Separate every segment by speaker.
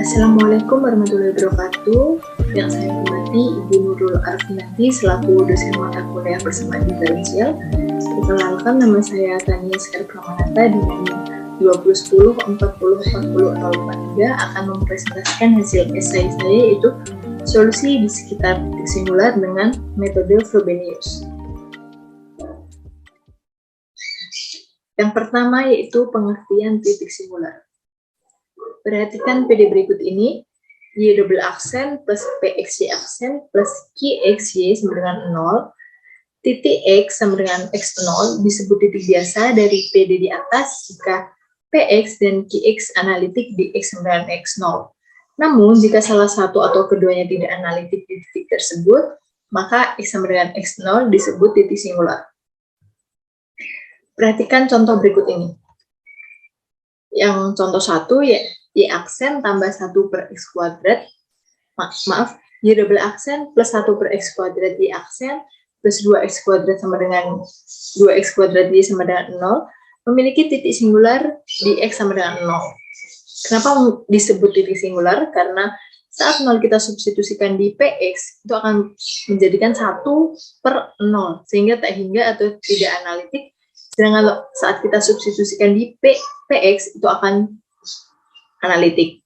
Speaker 1: Assalamualaikum warahmatullahi wabarakatuh. Yang saya hormati Ibu Nurul Arfinanti selaku dosen mata kuliah persamaan diferensial. Perkenalkan, nama saya Tania Sekar Pramanata dengan 2010 40 40 43 akan mempresentasikan hasil esai saya, yaitu solusi di sekitar titik singular dengan metode Frobenius. Yang pertama yaitu pengertian titik singular. Perhatikan PD berikut ini. Y double aksen plus PXY aksen plus QXY sama dengan 0. Titik X sama dengan X0 disebut titik biasa dari PD di atas jika PX dan QX analitik di X sama dengan X0. Namun, jika salah satu atau keduanya tidak analitik di titik tersebut, maka X sama dengan X0 disebut titik singular. Perhatikan contoh berikut ini. Yang contoh 1 ya, Y aksen tambah 1 per X kuadrat, Y double aksen plus 1 per X kuadrat Y aksen plus 2X kuadrat sama dengan 2X kuadrat Y sama dengan 0, memiliki titik singular di X sama dengan 0. Kenapa disebut titik singular? Karena saat 0 kita substitusikan di PX, itu akan menjadikan 1 per 0, sehingga tak hingga atau tidak analitik. Sedangkan saat kita substitusikan di PX, itu akan analitik.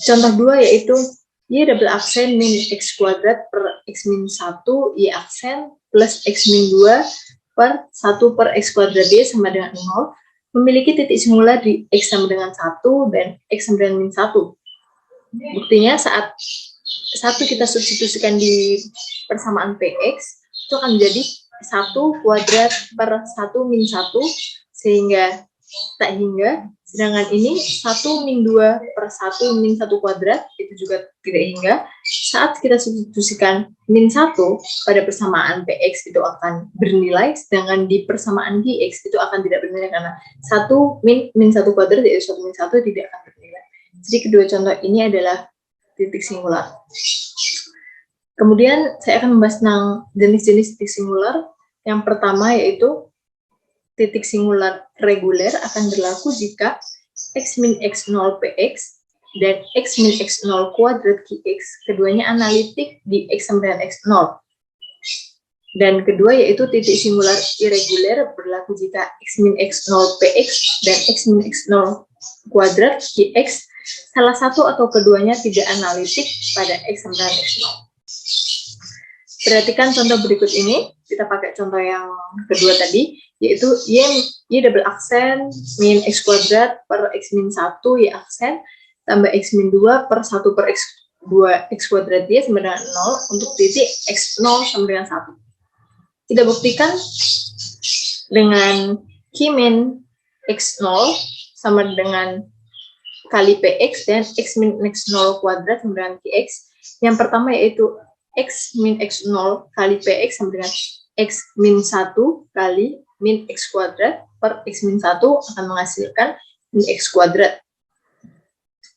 Speaker 1: Contoh 2 yaitu Y double aksen min X kuadrat per X min 1 Y aksen plus X min 2 per 1 per X kuadrat Y sama dengan 0, memiliki titik singular di X sama dengan 1 dan X sama dengan min 1. Buktinya saat 1 kita substitusikan di persamaan PX, itu akan menjadi 1 kuadrat per 1 min 1, sehingga tak hingga. Sedangkan ini 1 min 2 per 1 min 1 kuadrat, itu juga tidak hingga. Saat kita substitusikan min 1 pada persamaan PX itu akan bernilai, sedangkan di persamaan QX itu akan tidak bernilai karena 1 min 1 kuadrat yaitu 1 min 1 tidak akan bernilai. Jadi kedua contoh ini adalah titik singular. Kemudian saya akan membahas tentang jenis-jenis titik singular. Yang pertama yaitu titik singular reguler akan berlaku jika X min X0 PX dan X min X0 kuadrat QX keduanya analitik di X sama dengan X0. Dan kedua yaitu titik singular irregular berlaku jika X min X0 PX dan X min X0 kuadrat QX salah satu atau keduanya tidak analitik pada X sama dengan X0. Perhatikan contoh berikut ini. Kita pakai contoh yang kedua tadi, yaitu Y double aksen min X kuadrat per X min 1 Y aksen tambah X min 2 per 1 per X 2 X kuadrat Y sama dengan 0 untuk titik X0 sama dengan 1. Kita buktikan dengan Q min X0 sama dengan kali PX dan X min X0 kuadrat sama dengan QX. Yang pertama yaitu X min X0 kali PX sama dengan X min 1 kali min X kuadrat per X min 1 akan menghasilkan min X kuadrat.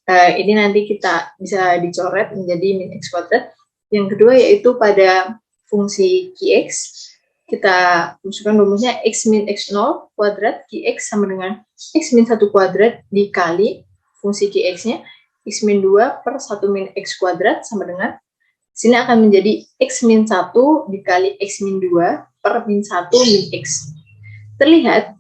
Speaker 1: Ini nanti kita bisa dicoret menjadi min X kuadrat. Yang kedua yaitu pada fungsi QX, kita masukkan rumusnya X min X0 kuadrat QX sama dengan X min 1 kuadrat dikali fungsi QX-nya X min 2 per 1 min X kuadrat sama dengan sini akan menjadi X min 1 dikali X min 2 per min 1 min X. Terlihat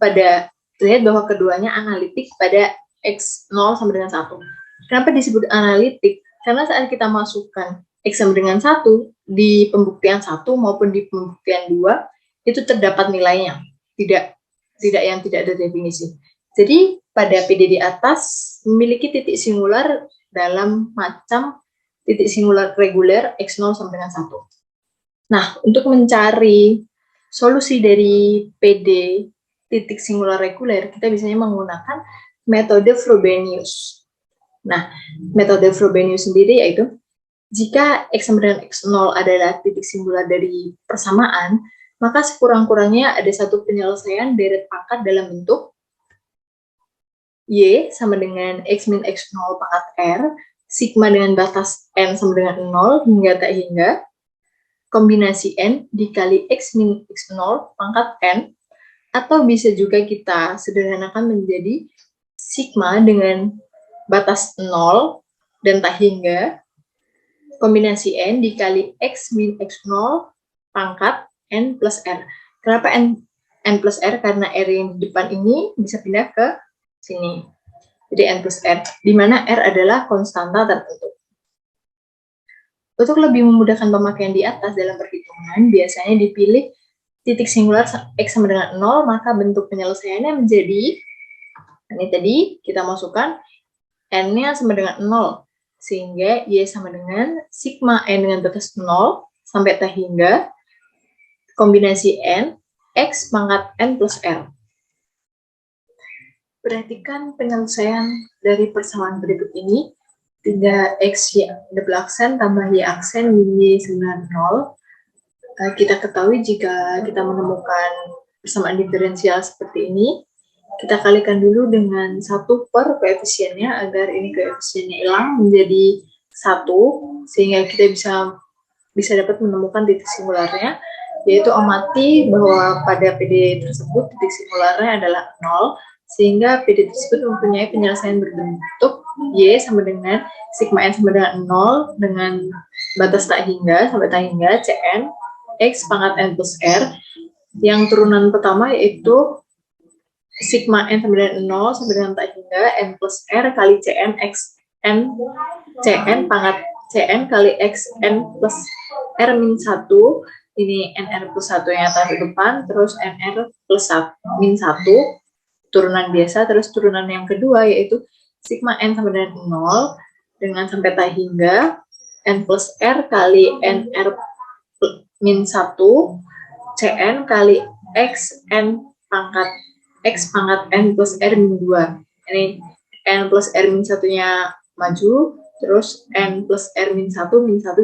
Speaker 1: bahwa keduanya analitik pada X0 sama dengan 1. Kenapa disebut analitik? Karena saat kita masukkan X sama dengan 1 di pembuktian 1 maupun di pembuktian 2, itu terdapat nilainya. Tidak yang tidak ada definisi. Jadi pada PD di atas memiliki titik singular dalam macam titik singular reguler X0 sampai dengan 1. Nah, untuk mencari solusi dari PD titik singular reguler, kita biasanya menggunakan metode Frobenius. Nah, metode Frobenius sendiri yaitu jika X sama dengan X0 adalah titik singular dari persamaan, maka sekurang-kurangnya ada satu penyelesaian deret pangkat dalam bentuk Y sama dengan X min X0 pangkat R, sigma dengan batas N sama dengan 0 hingga tak hingga, kombinasi N dikali X min X0 pangkat N, atau bisa juga kita sederhanakan menjadi sigma dengan batas 0 dan tak hingga, kombinasi N dikali X min X0 pangkat N plus R. Kenapa N plus R? Karena R yang di depan ini bisa pindah ke sini. Jadi N plus R, di mana R adalah konstanta tertentu. Untuk lebih memudahkan pemakaian di atas dalam perhitungan, biasanya dipilih titik singular X sama dengan 0, maka bentuk penyelesaiannya menjadi, ini tadi kita masukkan N-nya sama dengan 0, sehingga Y sama dengan sigma N dengan batas 0 sampai tak hingga kombinasi N, X pangkat N plus R. Perhatikan penyelesaian dari persamaan berikut ini. 3X Y double aksen tambah Y aksen min Y sama 0. Kita ketahui jika kita menemukan persamaan diferensial seperti ini, kita kalikan dulu dengan 1 per koefisiennya agar ini koefisiennya hilang menjadi 1, sehingga kita bisa dapat menemukan titik singularnya, yaitu amati bahwa pada PD tersebut titik singularnya adalah 0, sehingga PD tersebut mempunyai penyelesaian berbentuk Y sama dengan sigma N sama dengan 0 dengan batas tak hingga sampai tak hingga Cn X pangkat N plus R. Yang turunan pertama yaitu sigma N sama dengan 0 sampai dengan tak hingga N plus R kali Cn X N Cn pangkat Cn kali X N plus R min 1. Ini NR plus 1 yang atas depan, terus NR plus 1, min 1, turunan biasa. Terus turunan yang kedua yaitu sigma N sama dengan 0 dengan sampai tak hingga N plus R kali NR min 1 Cn kali X N pangkat X pangkat N plus R min 2. Ini N plus R min 1-nya maju, terus N plus R min 1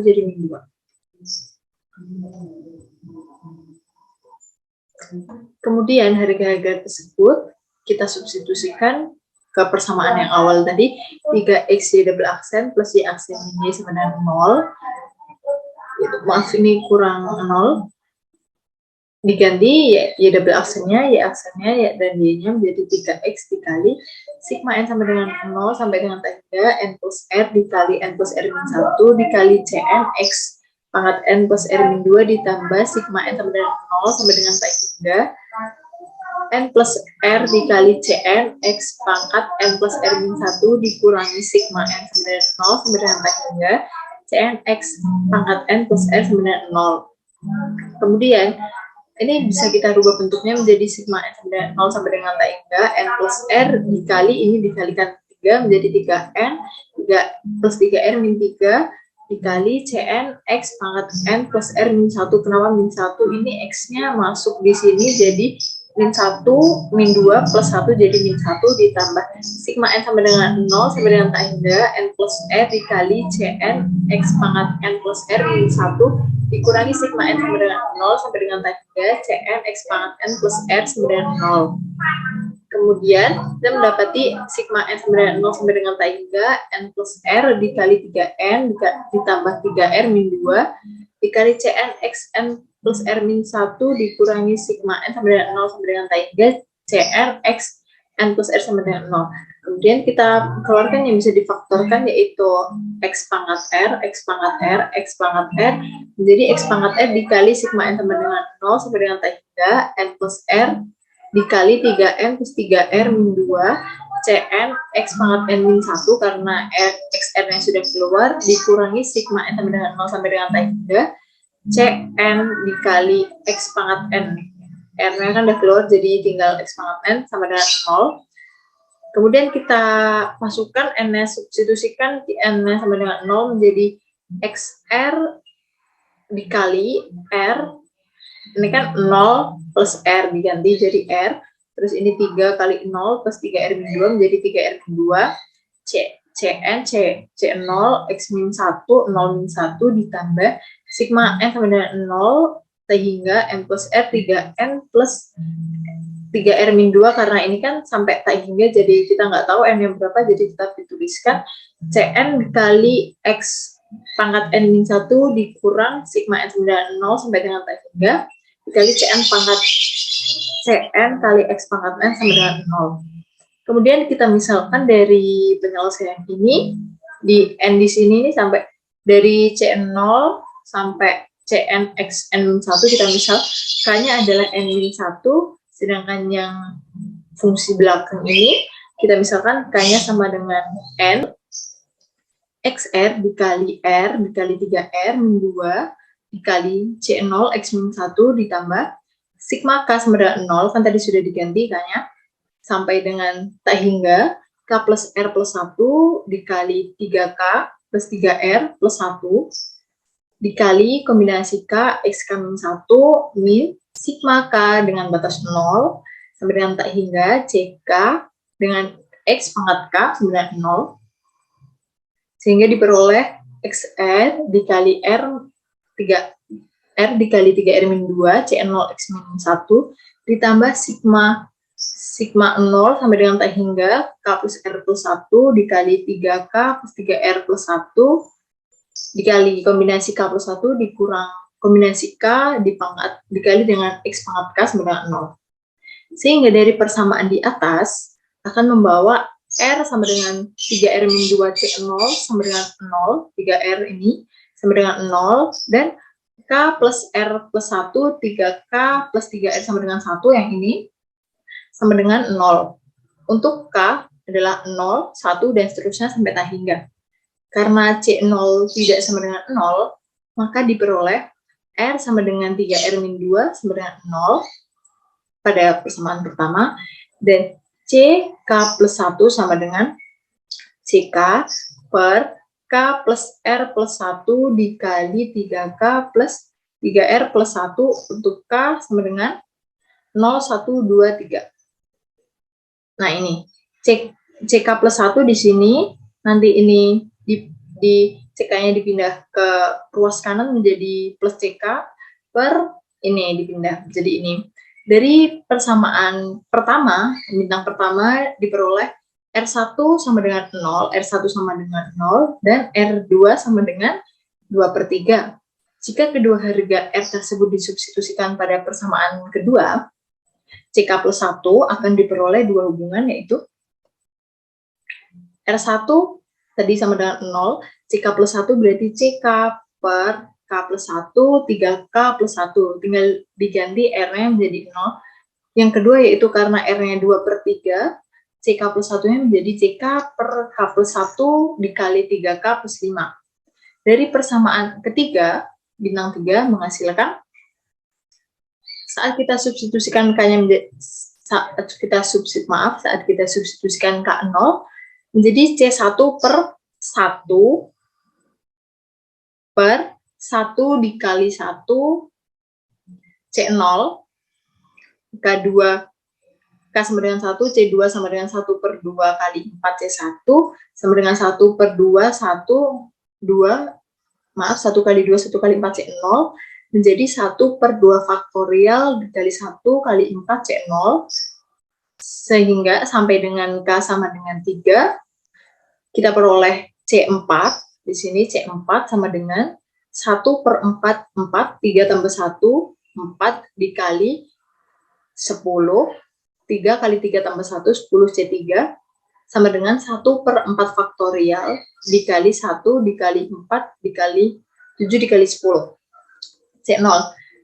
Speaker 1: jadi min 2. Kemudian harga-harga tersebut kita substitusikan ke persamaan yang awal tadi, 3X Y double aksen plus Y aksen min Y sama dengan 0. Maaf, ini kurang 0. Diganti Y double aksennya, Y dan Y-nya menjadi 3X dikali sigma N sama dengan 0 sampai dengan tanda N plus R dikali N plus R min 1 dikali Cn X pangkat N plus R min 2 ditambah sigma N sama dengan 0 sampai dengan tanda N plus R dikali Cn X pangkat N plus R min 1 dikurangi sigma N sama dengan 0 sampai dengan tanda Cn X pangkat N plus R sama dengan 0. Kemudian ini bisa kita rubah bentuknya menjadi sigma N sama dengan 0 sampai dengan tanda N plus R dikali ini dikalikan 3 menjadi 3N 3 plus 3R min 3 dikali Cn X pangkat N plus R min 1. Kenapa min 1? Ini X-nya masuk di sini jadi min 1, min 2 plus 1 jadi min 1 ditambah sigma N sama dengan 0 sampai dengan tanda N plus R dikali Cn X pangkat N plus R min 1 dikurangi sigma N sama dengan 0 sampai dengan tanda Cn X pangkat N plus R sama dengan 0. Kemudian kita mendapati sigma N sama dengan 0 sampai dengan tanda N plus R dikali 3N ditambah 3R min 2 dikali Cn X N plus R min 1 dikurangi sigma N sama dengan 0 sampai dengan tanda Cn X N plus R sama dengan 0. Kemudian kita keluarkan yang bisa difaktorkan yaitu X pangkat R, X pangkat R, X pangkat R menjadi X pangkat R dikali sigma N sama dengan 0 sampai dengan tanda N plus R dikali 3N plus 3R min 2 Cn X pangkat N min 1 karena XN yang sudah keluar dikurangi sigma N sama dengan 0 sampai dengan tanda Cn dikali X pangkat N. R-nya kan udah keluar jadi tinggal X pangkat N sama dengan 0. Kemudian kita masukkan N-nya, substitusikan N-nya sama dengan 0 menjadi XR dikali R. Ini kan 0 plus R diganti jadi R. Terus ini 3 kali 0 plus 3R min 2 menjadi 3R min 2. Cn C0 X min 1 0 min 1 ditambah sigma N sama dengan 0 sehingga N plus R 3N plus 3R min 2 karena ini kan sampai tak hingga jadi kita nggak tahu N yang berapa jadi tetap dituliskan Cn dikali X pangkat N min 1 dikurang sigma N sama dengan 0 sampai dengan tak hingga dikali Cn pangkat Cn kali X pangkat N sama dengan 0. Kemudian kita misalkan dari penyelesaian ini, di N di sini ini sampai dari Cn0 sampai Cn x n-1 kita misal, K-nya adalah n-1, sedangkan yang fungsi belakang ini, kita misalkan K-nya sama dengan N, XR dikali R dikali 3R min 2 dikali C0 X min 1 ditambah sigma K sama dengan 0, kan tadi sudah diganti K-nya, sampai dengan tak hingga K plus R plus 1 dikali 3K plus 3R plus 1 dikali kombinasi K X K min 1 min sigma K dengan batas 0 sampai dengan tak hingga CK dengan X pangkat K sama dengan 0, sehingga diperoleh XR dikali R 3R dikali 3R min 2 CN0 X min 1 ditambah sigma 0 sampai dengan tak hingga K plus R plus 1 dikali 3K plus 3R plus 1 dikali kombinasi K plus 1 dikurang kombinasi K dikali dengan X pangkat K sama dengan 0. Sehingga dari persamaan di atas akan membawa R sama dengan 3R min 2 C0 sama dengan 0, 3R ini sama dengan 0, dan K plus R plus 1, 3K plus 3R sama dengan 1 yang ini sama dengan 0. Untuk K adalah 0, 1, dan seterusnya sampai tak hingga. Karena C0 tidak sama dengan 0, maka diperoleh R sama dengan 3R min 2 sama dengan 0 pada persamaan pertama, dan CK plus 1 sama dengan CK per K plus R plus 1 dikali 3K plus 3R plus 1 untuk K sama dengan 0, 1, 2, 3. Nah ini, CK plus 1 di sini, nanti ini di CK-nya dipindah ke ruas kanan menjadi plus CK per ini dipindah jadi ini. Dari persamaan pertama, bintang pertama diperoleh R1 sama dengan 0, R1 sama dengan 0, dan R2 sama dengan 2/3. Jika kedua harga R tersebut disubstitusikan pada persamaan kedua, CK plus 1 akan diperoleh dua hubungan, yaitu R1 tadi sama dengan 0, CK plus 1 berarti CK per K plus 1, 3K plus 1. Tinggal diganti R-nya menjadi 0. Yang kedua yaitu karena R-nya 2/3, CK plus 1-nya menjadi CK per K plus 1 dikali 3K plus 5. Dari persamaan ketiga, bintang 3 menghasilkan, saat kita substitusikan K-nya menjadi, saat kita substitusikan K0 menjadi C1 per 1 per 1 dikali 1 C0, K2 K sama dengan 1, C2 sama dengan 1 per 2 kali 4 C1 sama dengan 1 per 2, 1 kali 2, 1 kali 4 C0 menjadi 1 per 2 faktorial dikali 1 kali 4 C0, sehingga sampai dengan K sama dengan 3, kita peroleh C4, di sini C4 sama dengan 1 per 4, 4, 3 tambah 1, 4 dikali 10, 3 kali 3 tambah 1, 10 C3, sama dengan 1 per 4 faktorial dikali 1 dikali 4 dikali 7 dikali 10, C0.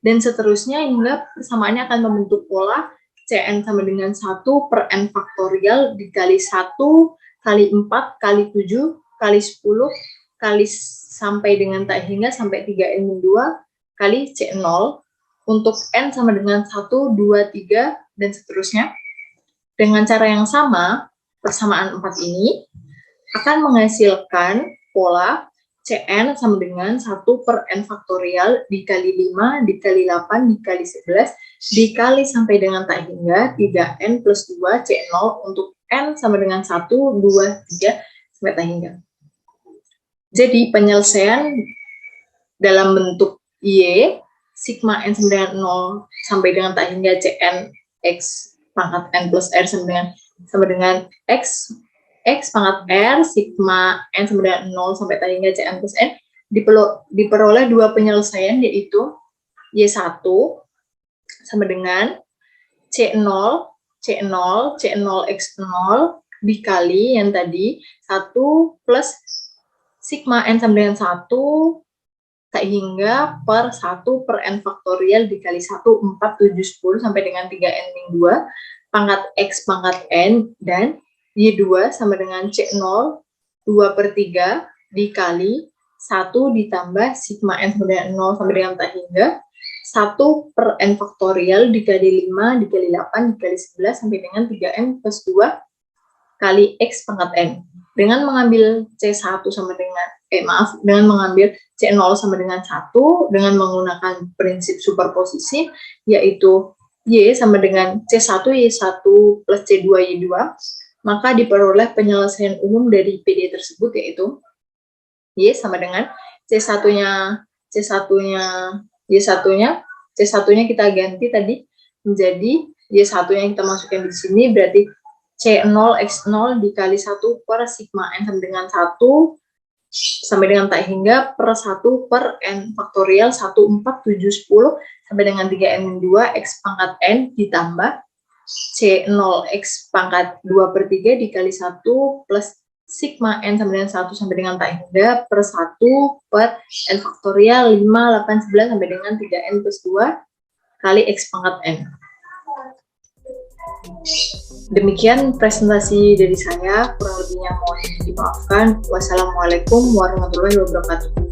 Speaker 1: Dan seterusnya hingga persamaannya akan membentuk pola Cn sama dengan 1 per N faktorial dikali 1 kali 4 kali 7 kali 10 kali sampai dengan tak hingga sampai 3N-2 kali C0 untuk N sama dengan 1, 2, 3, dan seterusnya. Dengan cara yang sama, persamaan 4 ini akan menghasilkan pola Cn sama dengan 1 per N faktorial dikali 5 dikali 8 dikali 11 dikali sampai dengan tak hingga 3N plus 2 C0 untuk N sama dengan 1, 2, 3 sampai tak hingga. Jadi penyelesaian dalam bentuk Y, sigma N sama dengan 0 sampai dengan tak hingga Cn X pangkat N plus R sama dengan X pangkat R, sigma N sama dengan 0 sampai tak hingga Cn plus N, diperoleh dua penyelesaian, yaitu Y1 sama dengan C0 C0 X0 dikali yang tadi 1 plus sigma N sama dengan 1 tak hingga per 1 per N faktorial dikali 1, 4, 7, 10 sampai dengan 3N min 2 pangkat X pangkat N dan Y2 sama dengan C0 2 per 3 dikali 1 ditambah sigma N sama dengan 0 sampai dengan tak hingga 1 per N faktorial dikali 5 dikali 8 dikali 11 sampai dengan 3N plus 2 kali X pangkat N. Dengan mengambil C1 sama dengan, dengan mengambil C0 sama dengan 1, dengan menggunakan prinsip superposisi, yaitu Y sama dengan C1 Y1 plus C2 Y2, maka diperoleh penyelesaian umum dari PD tersebut, yaitu Y sama dengan C1-nya C1-nya kita ganti tadi menjadi Y1-nya kita masukkan di sini, berarti C0 X0 dikali 1 per sigma N sama dengan 1 sampai dengan tak hingga per 1 per N faktorial 1, 4, 7, 10 sampai dengan 3N 2 X pangkat N ditambah C0 X pangkat 2 per 3 dikali 1 plus sigma N sama dengan 1 sampai dengan tak hingga per 1 per N faktorial 5, 8, 11 sampai dengan 3N plus 2 kali X pangkat N. Demikian presentasi dari saya, kurang lebihnya mohon dimaafkan. Wassalamualaikum warahmatullahi wabarakatuh.